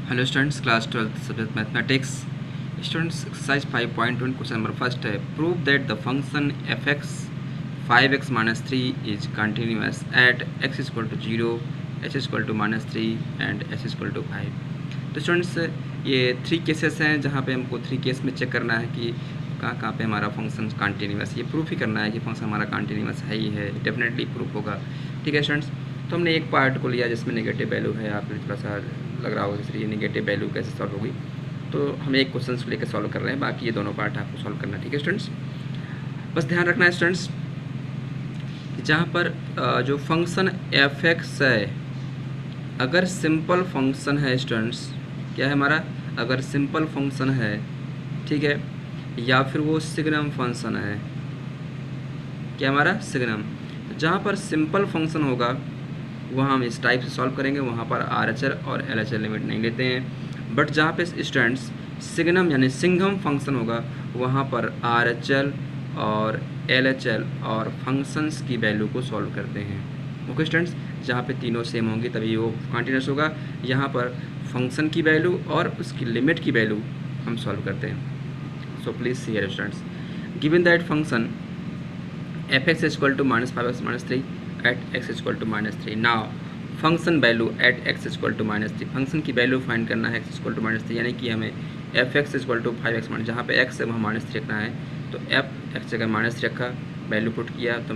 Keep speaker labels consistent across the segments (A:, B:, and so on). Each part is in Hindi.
A: Hello students, class 12th subject mathematics. Students, exercise 5.1 question number first है, prove that the function f x 5x-3 is continuous at x equal to 0, h equal to -3 and h equal to 5। तो स्टूडेंट्स, ये 3 केसेस हैं जहाँ पे हमको 3 केस में चेक करना है कि कहाँ कहाँ पे हमारा फंक्शन कंटिन्यूस, ये प्रूफ ही करना है कि फंक्शन हमारा कंटिन्यूस है ही है, डेफिनेटली प्रूफ होगा। ठीक है स्टूडेंट्स, तो हमने एक पार्ट को लिया जिसमें नेगेटिव वैल्यू है, आपको थोड़ा सा लग रहा होगा जैसे ये नेगेटिव वैल्यू कैसे सॉल्व होगी, तो हम एक क्वेश्चन को लेकर सॉल्व कर रहे हैं, बाकी ये दोनों पार्ट आपको सॉल्व करना है। ठीक है स्टूडेंट्स, बस ध्यान रखना है स्टूडेंट्स, जहाँ पर जो फंक्शन एफ एक्स है, अगर सिंपल फंक्शन है स्टूडेंट्स, क्या है हमारा, अगर सिंपल फंक्शन है, ठीक है, या फिर वो सिग्नम फंक्शन है, क्या हमारा सिग्नम, जहाँ पर सिंपल फंक्शन होगा वहाँ हम इस टाइप से सॉल्व करेंगे, वहाँ पर RHL और LHL लिमिट नहीं लेते हैं। बट जहाँ पे स्टूडेंट्स सिग्नम यानी सिंघम फंक्शन होगा वहाँ पर RHL और LHL और फंक्शंस की वैल्यू को सॉल्व करते हैं। ओके स्टूडेंट्स, जहाँ पे तीनों सेम होंगी तभी वो कंटिन्यूस होगा। यहाँ पर फंक्शन की वैल्यू और उसकी लिमिट की वैल्यू हम सॉल्व करते हैं। So please see here students, given that function f(x) equal to -5x-3 at x equal to -3। Now function value at x equal to -3, function की वैल्यू फाइंड करना है x इक्वल टू -3, यानी कि हमें f(x) इक्वल टू 5x, जहाँ पे x है वहाँ -3 रखना है, तो f(x) जगह -3 रखा, वैल्यू पुट किया तो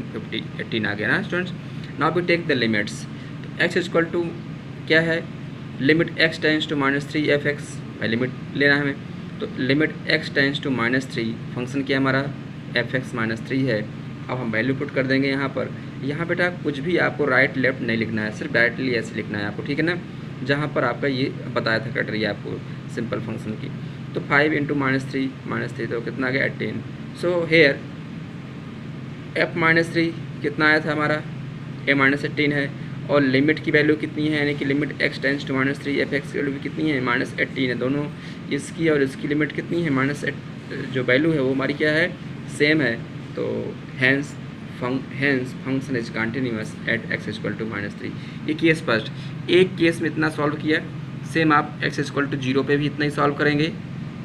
A: 18 आ गया ना students. Now we take the limits, तो x इक्वल टू क्या है, limit x tends to -3 f(x), भाई लिमिट लेना है हमें, तो लिमिट x टेंस टू -3, फंक्शन क्या हमारा f(x) -3 है। अब हम वैल्यू पुट कर देंगे यहाँ पर। यहाँ बेटा कुछ भी आपको राइट लेफ्ट नहीं लिखना है, सिर्फ डायरेक्टली ऐसे लिखना है आपको, ठीक है ना, जहाँ पर आपका ये बताया था क्राइटेरिया आपको सिंपल फंक्शन की। तो 5 इंटू -3 तो कितना आ गया 18। सो हेयर f-3 कितना आया था हमारा, a-18 है, और लिमिट की वैल्यू कितनी है, यानी कि limit x tends to -3 f(x) की वैल्यू कितनी है, -18 है। दोनों इसकी और इसकी लिमिट कितनी है, जो वैल्यू है वो हमारी क्या है, सेम है। तो hence function is continuous at x equal to -3। ये केस फर्स्ट, एक केस में इतना सॉल्व किया, सेम आप x इक्वल टू 0 पे भी इतना ही सॉल्व करेंगे,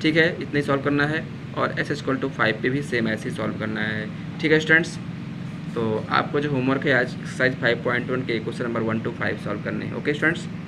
A: ठीक है, इतना ही सॉल्व करना है, और x इक्वल टू 5 पे भी सेम ऐसे ही सॉल्व करना है। ठीक है स्टूडेंट्स, तो आपको जो होमवर्क है आज एक्सरसाइज 5.1 के क्वेश्चन नंबर 1 to 5 सॉल्व करने हैं। Okay students.